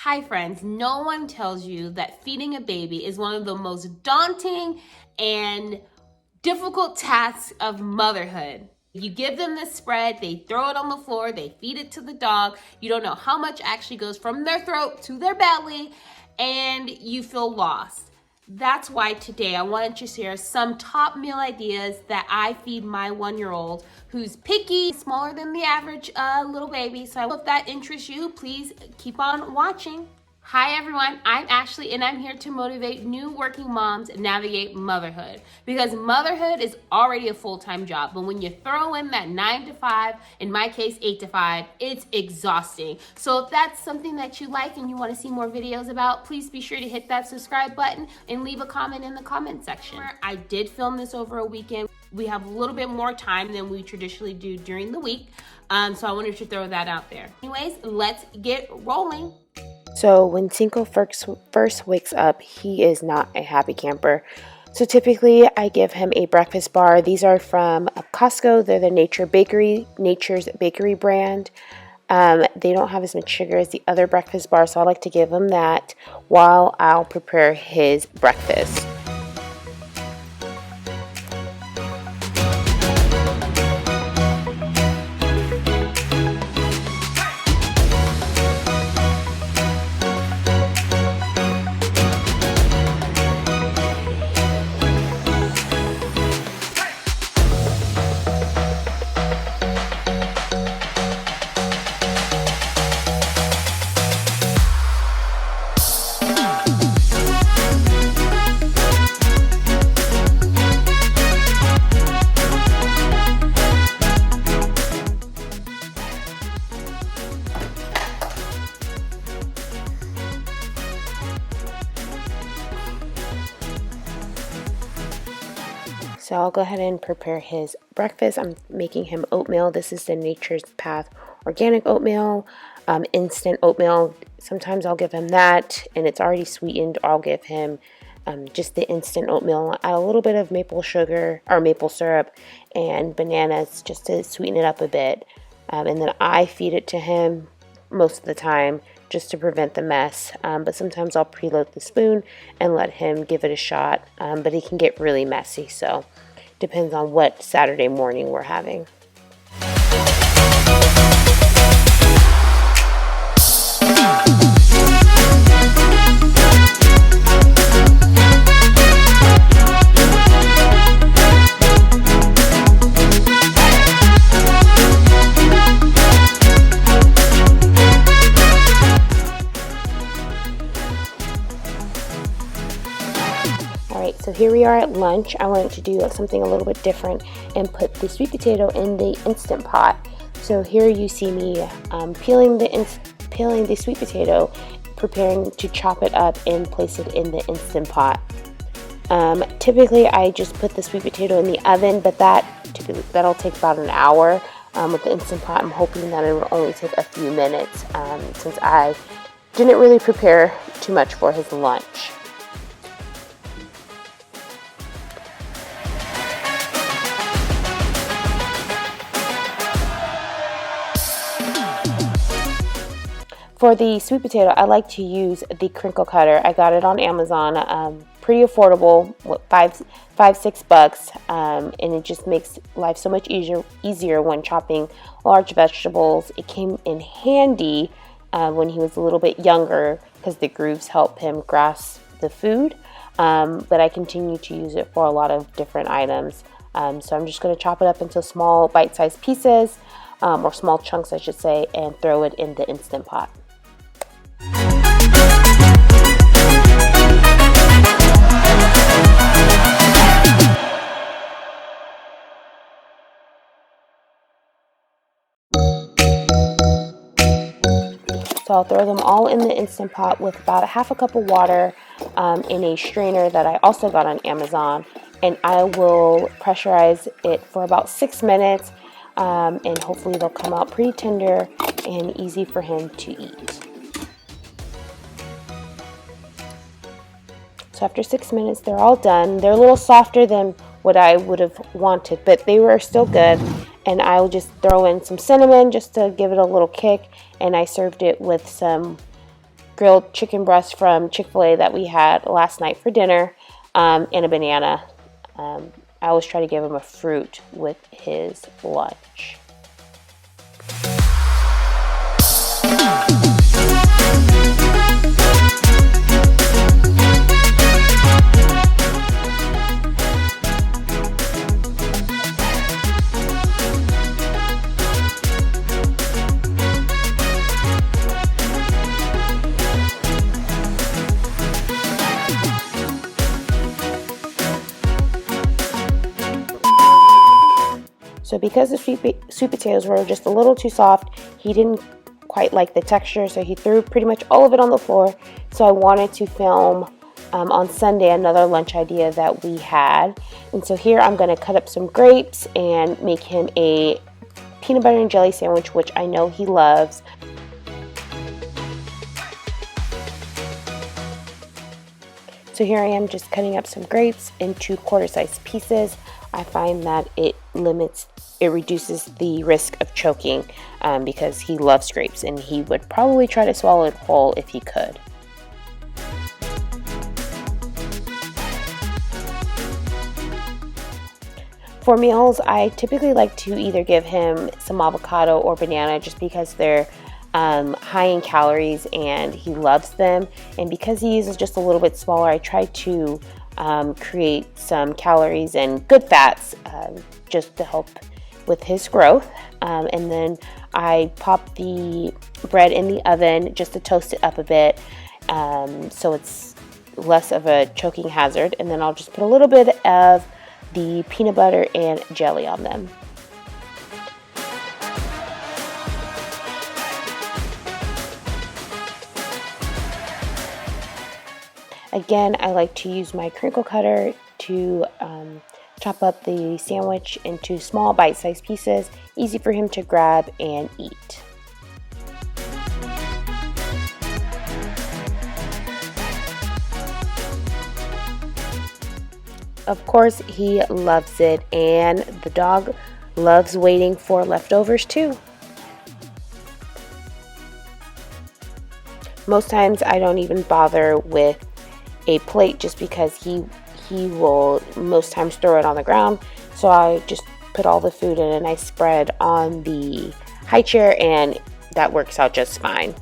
Hi friends, no one tells you that feeding a baby is one of the most daunting and difficult tasks of motherhood. You give them this spread, they throw it on the floor, they feed it to the dog. You don't know how much actually goes from their throat to their belly, and you feel lost. That's why today I wanted to share some top meal ideas that I feed my 1-year-old who's picky, smaller than the average little baby. So if that interests you, please keep on watching. Hi everyone, I'm Ashley and I'm here to motivate new working moms navigate motherhood, because motherhood is already a full-time job, but when you throw in that 9 to 5, in my case 8 to 5, it's exhausting. So if that's something that you like and you want to see more videos about, please be sure to hit that subscribe button and leave a comment in the comment section. I did film this over a weekend. We have a little bit more time than we traditionally do during the week, so I wanted to throw that out there. Anyways, let's get rolling. So when Cinco first wakes up, he is not a happy camper. So typically I give him a breakfast bar. These are from Costco. They're the Nature's Bakery brand. They don't have as much sugar as the other breakfast bars, so I like to give him that while I'll prepare his breakfast. So I'll go ahead and prepare his breakfast. I'm making him oatmeal. This is the Nature's Path organic oatmeal, instant oatmeal. Sometimes I'll give him that and it's already sweetened. I'll give him just the instant oatmeal. Add a little bit of maple sugar or maple syrup and bananas just to sweeten it up a bit. And then I feed it to him most of the time just to prevent the mess, but sometimes I'll preload the spoon and let him give it a shot, but it can get really messy, so depends on what Saturday morning we're having. So here we are at lunch. I wanted to do something a little bit different and put the sweet potato in the Instant Pot. So here you see me peeling the sweet potato, preparing to chop it up and place it in the Instant Pot. Typically I just put the sweet potato in the oven, but that'll take about an hour. With the Instant Pot, I'm hoping that it will only take a few minutes since I didn't really prepare too much for his lunch. For the sweet potato, I like to use the crinkle cutter. I got it on Amazon, pretty affordable, $5-6, and it just makes life so much easier when chopping large vegetables. It came in handy when he was a little bit younger because the grooves help him grasp the food, but I continue to use it for a lot of different items. So I'm just going to chop it up into small bite-sized pieces, or small chunks I should say, and throw it in the Instant Pot. So I'll throw them all in the Instant Pot with about a half a cup of water in a strainer that I also got on Amazon. And I will pressurize it for about 6 minutes, and hopefully they'll come out pretty tender and easy for him to eat. So after 6 minutes, they're all done. They're a little softer than what I would have wanted, but they were still good. And I'll just throw in some cinnamon just to give it a little kick. And I served it with some grilled chicken breast from Chick-fil-A that we had last night for dinner, and a banana. I always try to give him a fruit with his lunch. So because the sweet potatoes were just a little too soft, he didn't quite like the texture, so he threw pretty much all of it on the floor. So I wanted to film on Sunday another lunch idea that we had. And so here I'm going to cut up some grapes and make him a peanut butter and jelly sandwich, which I know he loves. So here I am just cutting up some grapes into quarter-sized pieces. I find that it reduces the risk of choking because he loves grapes and he would probably try to swallow it whole if he could. For meals, I typically like to either give him some avocado or banana just because they're high in calories and he loves them. And because he is just a little bit smaller, I try to create some calories and good fats just to help with his growth. And then I pop the bread in the oven just to toast it up a bit so it's less of a choking hazard. And then I'll just put a little bit of the peanut butter and jelly on them. Again, I like to use my crinkle cutter to chop up the sandwich into small bite-sized pieces, easy for him to grab and eat. Of course, he loves it, and the dog loves waiting for leftovers too. Most times I don't even bother with a plate just because he will most times throw it on the ground. So I just put all the food in a nice spread on the high chair and that works out just fine.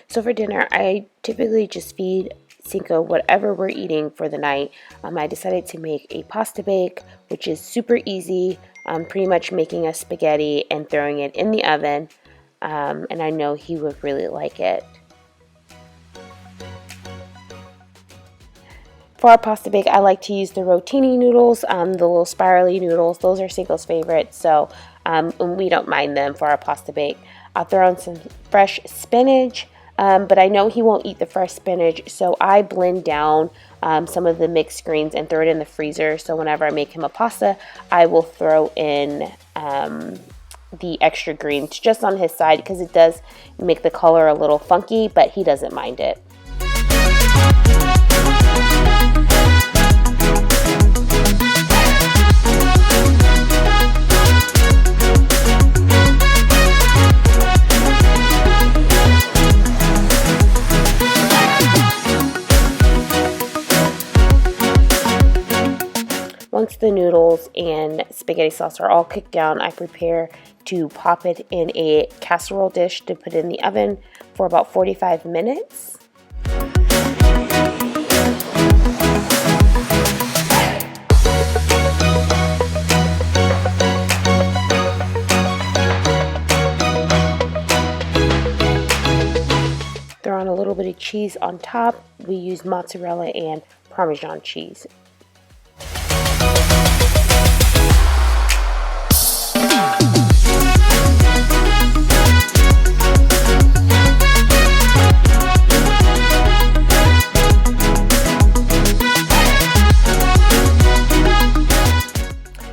So for dinner, I typically just feed Cinco whatever we're eating for the night. I decided to make a pasta bake, which is super easy. Pretty much making a spaghetti and throwing it in the oven, and I know he would really like it. For our pasta bake, I like to use the rotini noodles, the little spirally noodles. Those are Cinco's favorite, so we don't mind them for our pasta bake. I'll throw in some fresh spinach. But I know he won't eat the fresh spinach, so I blend down some of the mixed greens and throw it in the freezer. So whenever I make him a pasta, I will throw in the extra greens just on his side because it does make the color a little funky, but he doesn't mind it. Once the noodles and spaghetti sauce are all cooked down, I prepare to pop it in a casserole dish to put in the oven for about 45 minutes. Throw on a little bit of cheese on top. We use mozzarella and Parmesan cheese.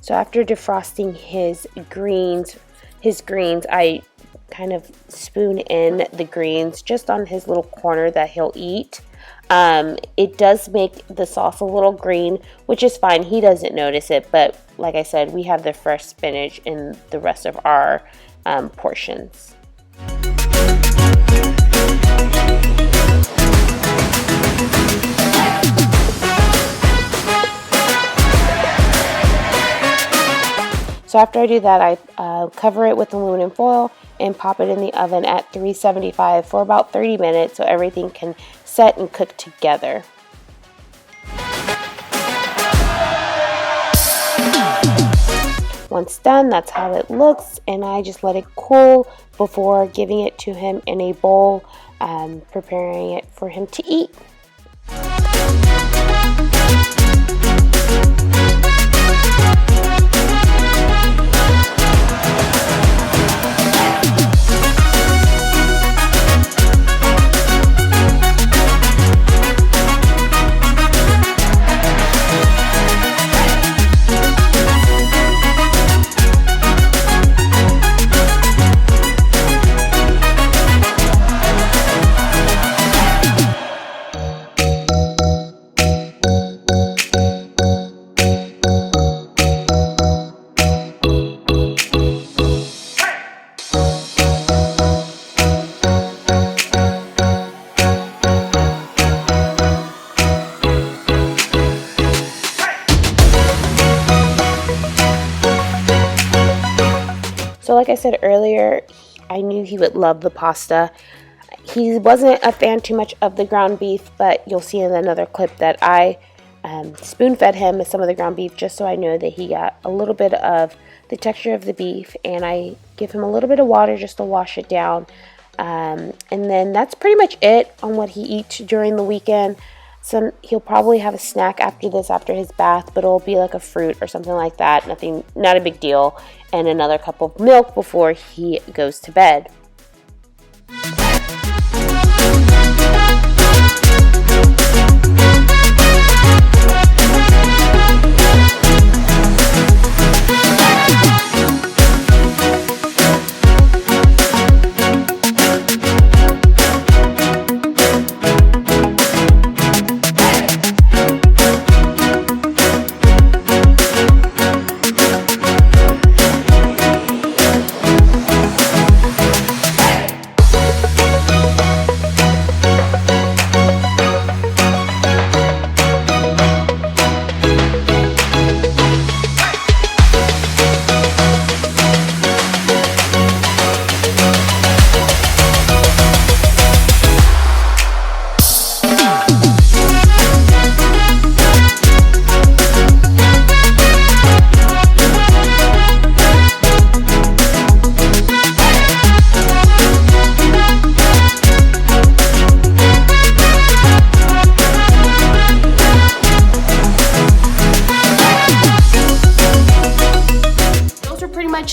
So after defrosting his greens, I kind of spoon in the greens just on his little corner that he'll eat. It does make the sauce a little green, which is fine. He doesn't notice it, but like I said, we have the fresh spinach in the rest of our portions. So after I do that, I cover it with aluminum foil and pop it in the oven at 375 for about 30 minutes so everything can set and cook together. Once done, that's how it looks, and I just let it cool before giving it to him in a bowl, preparing it for him to eat. So like I said earlier, I knew he would love the pasta. He wasn't a fan too much of the ground beef, but you'll see in another clip that I spoon-fed him with some of the ground beef just so I know that he got a little bit of the texture of the beef, and I give him a little bit of water just to wash it down. And then that's pretty much it on what he eats during the weekend. He'll probably have a snack after this, after his bath, but it'll be like a fruit or something like that. Nothing, not a big deal. And another cup of milk before he goes to bed.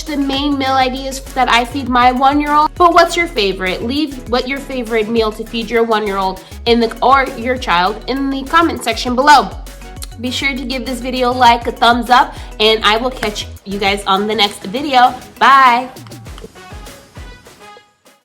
The main meal ideas that I feed my 1-year-old. But what's your favorite? Leave what your favorite meal to feed your 1-year-old or your child in the comment section below. Be sure to give this video a thumbs up, and I will catch you guys on the next video. Bye.